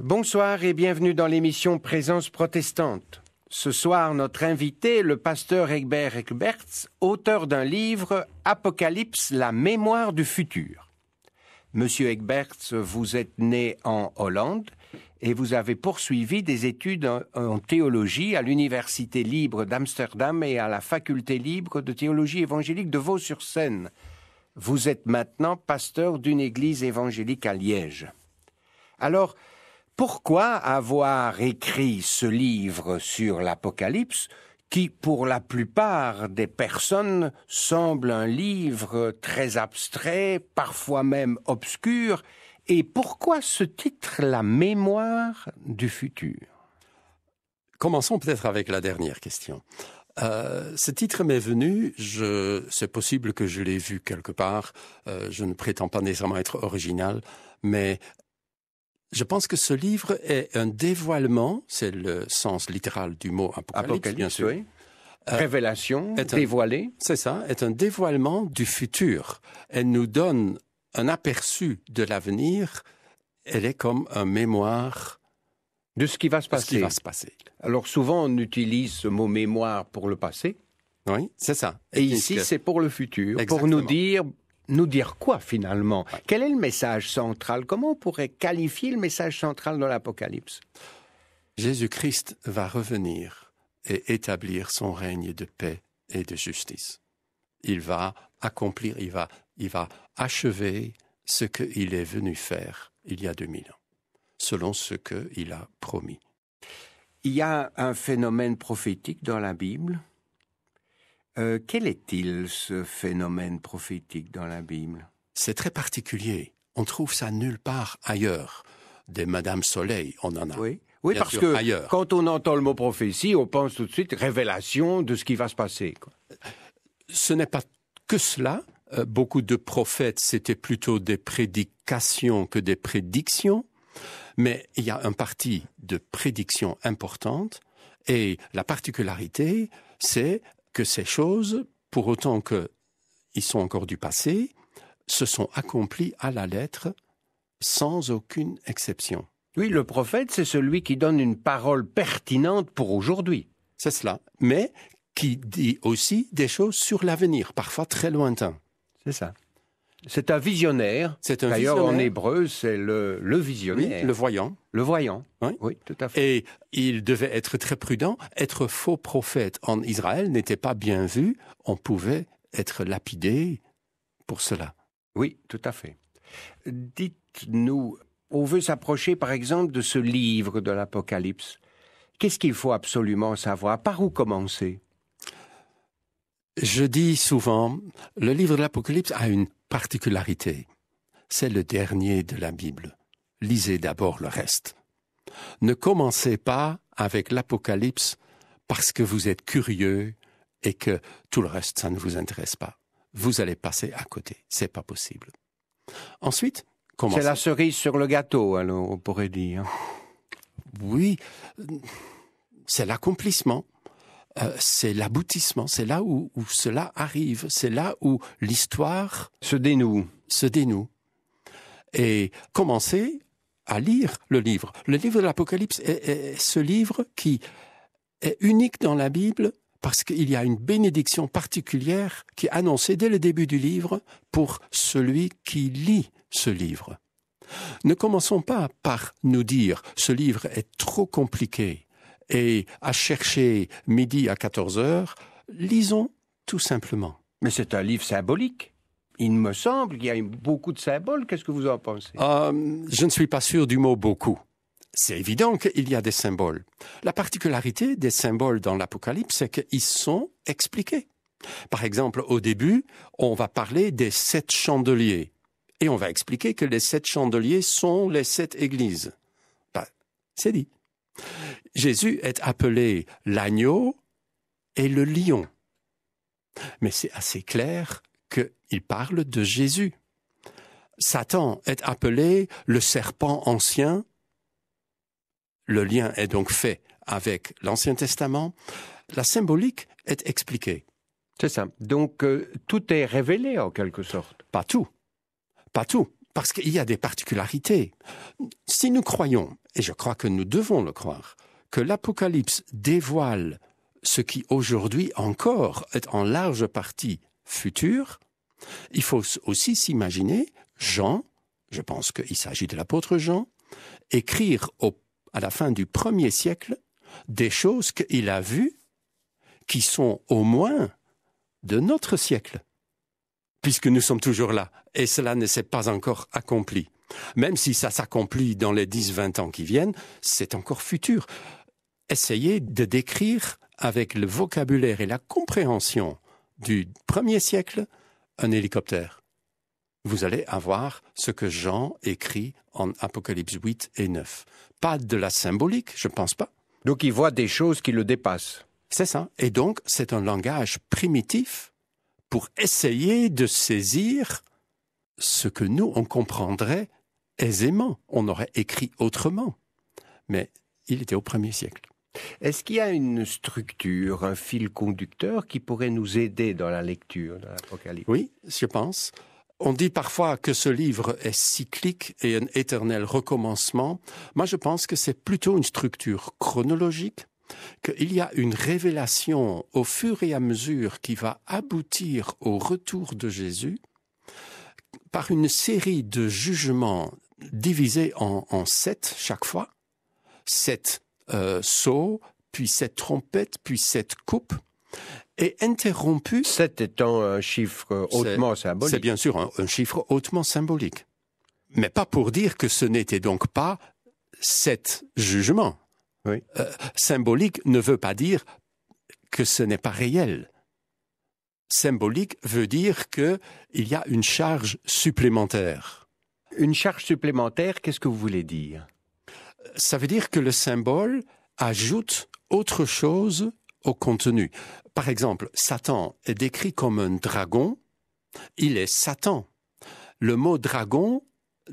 Bonsoir et bienvenue dans l'émission Présence protestante. Ce soir, notre invité est le pasteur Egbert Egberts, auteur d'un livre « Apocalypse, la mémoire du futur ». Monsieur Egberts, vous êtes né en Hollande et vous avez poursuivi des études en théologie à l'Université libre d'Amsterdam et à la Faculté libre de théologie évangélique de Vaux-sur-Seine. Vous êtes maintenant pasteur d'une église évangélique à Liège. Alors, pourquoi avoir écrit ce livre sur l'Apocalypse, qui, pour la plupart des personnes, semble un livre très abstrait, parfois même obscur, et pourquoi ce titre, La mémoire du futur? Commençons peut-être avec la dernière question. Ce titre m'est venu, c'est possible que je l'ai vu quelque part, je ne prétends pas nécessairement être original, mais je pense que ce livre est un dévoilement, c'est le sens littéral du mot apocalypse, bien sûr. Oui. Révélation, dévoilée. C'est ça, est un dévoilement du futur. Elle nous donne un aperçu de l'avenir, elle est comme un mémoire de ce qui va se passer. Alors souvent on utilise ce mot mémoire pour le passé. Oui, c'est ça. Et ici c'est pour le futur, Exactement. pour nous dire quoi finalement? Ouais. Quel est le message central? Comment on pourrait qualifier le message central de l'Apocalypse? Jésus-Christ va revenir et établir son règne de paix et de justice. Il va accomplir, il va achever ce qu'il est venu faire il y a 2000 ans, selon ce qu'il a promis. Il y a un phénomène prophétique dans la Bible. Quel est-il, ce phénomène prophétique dans la Bible? C'est très particulier. On trouve ça nulle part ailleurs. Des Madame Soleil, on en a. Oui, bien parce sûr, que ailleurs. Quand on entend le mot prophétie, on pense tout de suite révélation de ce qui va se passer, quoi. Ce n'est pas que cela. Beaucoup de prophètes, c'était plutôt des prédications que des prédictions. Mais il y a un parti de prédiction importante. Et la particularité, c'est que ces choses, pour autant qu'ils sont encore du passé, se sont accomplies à la lettre sans aucune exception. Oui, le prophète, c'est celui qui donne une parole pertinente pour aujourd'hui. C'est cela, mais qui dit aussi des choses sur l'avenir, parfois très lointain. C'est ça. C'est un visionnaire. D'ailleurs, en hébreu, c'est le visionnaire. Oui, le voyant. Le voyant, oui, tout à fait. Et il devait être très prudent. Être faux prophète en Israël n'était pas bien vu. On pouvait être lapidé pour cela. Oui, tout à fait. Dites-nous, on veut s'approcher par exemple de ce livre de l'Apocalypse. Qu'est-ce qu'il faut absolument savoir? Par où commencer? Je dis souvent, le livre de l'Apocalypse a une particularité. C'est le dernier de la Bible. Lisez d'abord le reste. Ne commencez pas avec l'Apocalypse parce que vous êtes curieux et que tout le reste, ça ne vous intéresse pas. Vous allez passer à côté. C'est pas possible. Ensuite, commencez. C'est la cerise sur le gâteau, alors, on pourrait dire. Oui, c'est l'accomplissement. C'est l'aboutissement, c'est là où cela arrive, c'est là où l'histoire se dénoue. Et commencez à lire le livre. Le livre de l'Apocalypse est ce livre qui est unique dans la Bible parce qu'il y a une bénédiction particulière qui est annoncée dès le début du livre pour celui qui lit ce livre. Ne commençons pas par nous dire « ce livre est trop compliqué ». Et à chercher midi à 14h, lisons tout simplement. Mais c'est un livre symbolique. Il me semble qu'il y a beaucoup de symboles. Qu'est-ce que vous en pensez? Je ne suis pas sûr du mot « beaucoup ». C'est évident qu'il y a des symboles. La particularité des symboles dans l'Apocalypse, c'est qu'ils sont expliqués. Par exemple, au début, on va parler des 7 chandeliers. Et on va expliquer que les 7 chandeliers sont les 7 églises. C'est dit. Jésus est appelé l'agneau et le lion. Mais c'est assez clair qu'il parle de Jésus. Satan est appelé le serpent ancien. Le lien est donc fait avec l'Ancien Testament. La symbolique est expliquée. C'est ça. Donc, tout est révélé en quelque sorte. Pas tout. Parce qu'il y a des particularités. Si nous croyons, et je crois que nous devons le croire, que l'Apocalypse dévoile ce qui aujourd'hui encore est en large partie futur, il faut aussi s'imaginer Jean, je pense qu'il s'agit de l'apôtre Jean, écrire à la fin du 1er siècle des choses qu'il a vues qui sont au moins de notre siècle, puisque nous sommes toujours là, et cela ne s'est pas encore accompli. Même si ça s'accomplit dans les 10-20 ans qui viennent, c'est encore futur. Essayez de décrire avec le vocabulaire et la compréhension du 1er siècle un hélicoptère. Vous allez avoir ce que Jean écrit en Apocalypse 8 et 9. Pas de la symbolique, je ne pense pas. Donc il voit des choses qui le dépassent. C'est ça. Et donc, c'est un langage primitif pour essayer de saisir ce que nous, on comprendrait aisément. On aurait écrit autrement. Mais il était au 1er siècle. Est-ce qu'il y a une structure, un fil conducteur qui pourrait nous aider dans la lecture de l'Apocalypse? Oui, je pense. On dit parfois que ce livre est cyclique et un éternel recommencement. Moi, je pense que c'est plutôt une structure chronologique, qu'il y a une révélation au fur et à mesure qui va aboutir au retour de Jésus par une série de jugements divisés en 7 chaque fois. 7 sceaux, puis 7 trompettes, puis 7 coupes, et interrompu... 7 étant un chiffre hautement symbolique. C'est bien sûr un chiffre hautement symbolique. Mais pas pour dire que ce n'était donc pas 7 jugements. Oui. Symbolique ne veut pas dire que ce n'est pas réel. Symbolique veut dire qu'il y a une charge supplémentaire. Une charge supplémentaire, qu'est-ce que vous voulez dire? Ça veut dire que le symbole ajoute autre chose au contenu. Par exemple, Satan est décrit comme un dragon. Il est Satan. Le mot dragon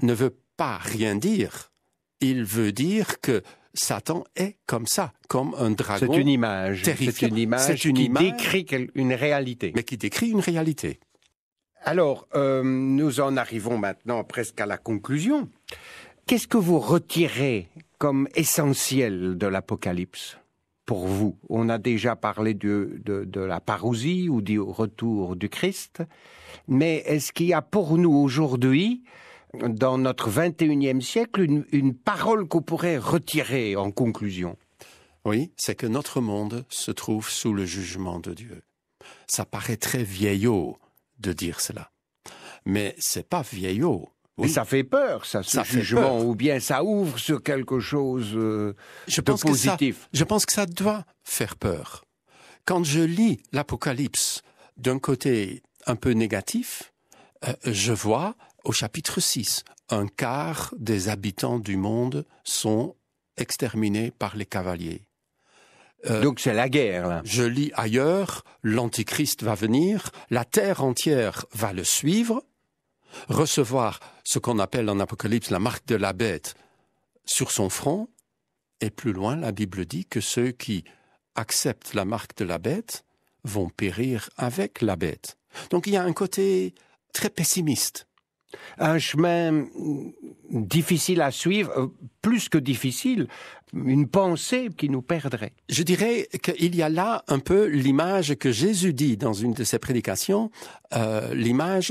ne veut pas rien dire. Il veut dire que Satan est comme ça, comme un dragon. C'est une image. Terrifiant. C'est une image qui décrit une réalité. Mais qui décrit une réalité. Alors, nous en arrivons maintenant presque à la conclusion. Qu'est-ce que vous retirez comme essentiel de l'Apocalypse pour vous? On a déjà parlé de la parousie ou du retour du Christ, mais est-ce qu'il y a pour nous aujourd'hui, dans notre 21e siècle, une parole qu'on pourrait retirer en conclusion? Oui, c'est que notre monde se trouve sous le jugement de Dieu. Ça paraît très vieillot de dire cela, mais c'est pas vieillot. Oui. Mais ça fait peur, ce jugement, ou bien ça ouvre sur quelque chose de positif. Je pense que ça doit faire peur. Quand je lis l'Apocalypse d'un côté un peu négatif, je vois au chapitre 6, un quart des habitants du monde sont exterminés par les cavaliers. Donc c'est la guerre, là. Je lis ailleurs, l'Antichrist va venir, la terre entière va le suivre, recevoir ce qu'on appelle en Apocalypse la marque de la bête sur son front, et plus loin, la Bible dit que ceux qui acceptent la marque de la bête vont périr avec la bête. Donc il y a un côté très pessimiste. Un chemin difficile à suivre, plus que difficile, une pensée qui nous perdrait. Je dirais qu'il y a là un peu l'image que Jésus dit dans une de ses prédications, l'image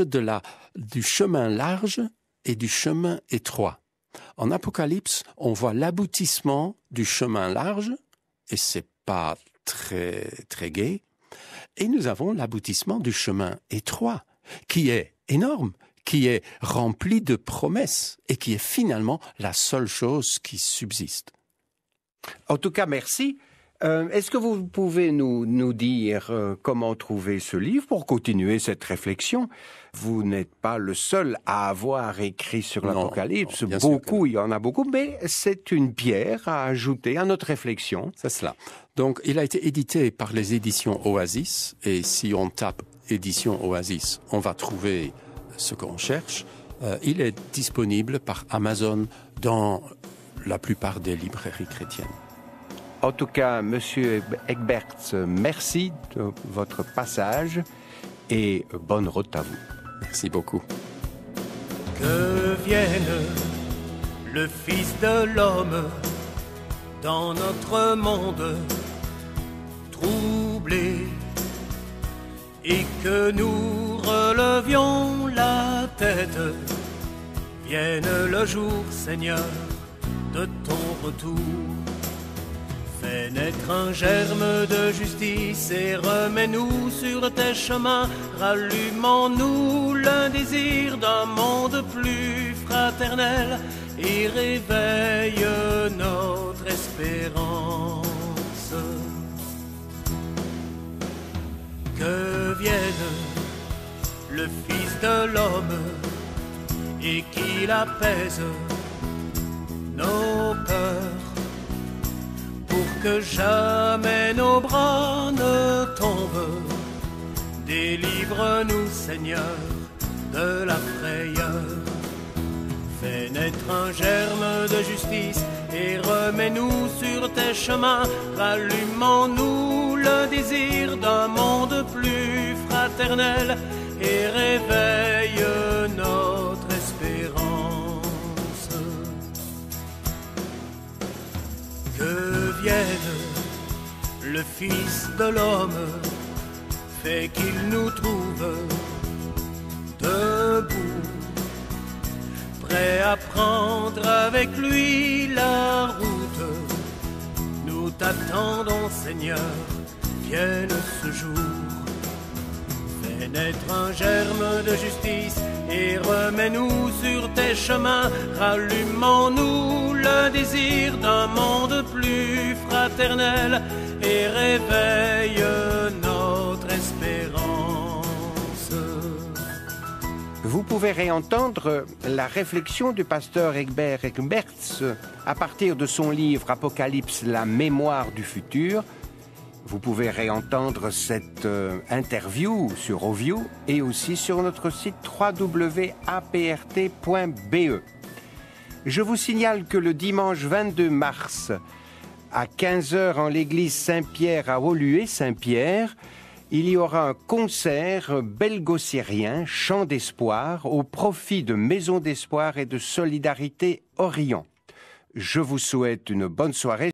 du chemin large et du chemin étroit. En Apocalypse, on voit l'aboutissement du chemin large, et c'est pas très, très gai, et nous avons l'aboutissement du chemin étroit, qui est énorme, qui est rempli de promesses et qui est finalement la seule chose qui subsiste. En tout cas, merci. Est-ce que vous pouvez nous dire comment trouver ce livre pour continuer cette réflexion? Vous n'êtes pas le seul à avoir écrit sur l'Apocalypse. Beaucoup, il y en a beaucoup, mais c'est une pierre à ajouter à notre réflexion. C'est cela. Donc, il a été édité par les éditions Oasis, et si on tape édition Oasis, on va trouver ce qu'on cherche. Il est disponible par Amazon dans la plupart des librairies chrétiennes. En tout cas, Monsieur Egberts, merci de votre passage et bonne route à vous. Merci beaucoup. Que vienne le Fils de l'homme dans notre monde troublé, et que nous relevions la tête. Vienne le jour, Seigneur, de ton retour. Fais naître un germe de justice et remets-nous sur tes chemins. Rallumons-nous le désir d'un monde plus fraternel et réveille notre espérance. Que vienne le Fils de l'homme et qu'il apaise nos peurs, pour que jamais nos bras ne tombent. Délivre-nous, Seigneur, de la frayeur. Fais naître un germe de justice et remets-nous sur tes chemins. Rallumons-nous le désir d'un monde plus fraternel et réveille notre espérance. Que vienne le Fils de l'homme, fait qu'il nous trouve debout, prêt à prendre avec lui la route. Nous t'attendons, Seigneur, vienne ce jour. Fais naître un germe de justice et remets-nous sur tes chemins. Rallumons-nous le désir d'un monde plus fraternel et réveille notre espérance. Vous pouvez réentendre la réflexion du pasteur Egbert Egberts à partir de son livre Apocalypse, la mémoire du futur. Vous pouvez réentendre cette interview sur Oview et aussi sur notre site www.aprt.be. Je vous signale que le dimanche 22 mars, à 15h en l'église Saint-Pierre à Woluwe-Saint-Pierre, il y aura un concert belgo-syrien, Chant d'espoir, au profit de Maison d'espoir et de Solidarité Orient. Je vous souhaite une bonne soirée.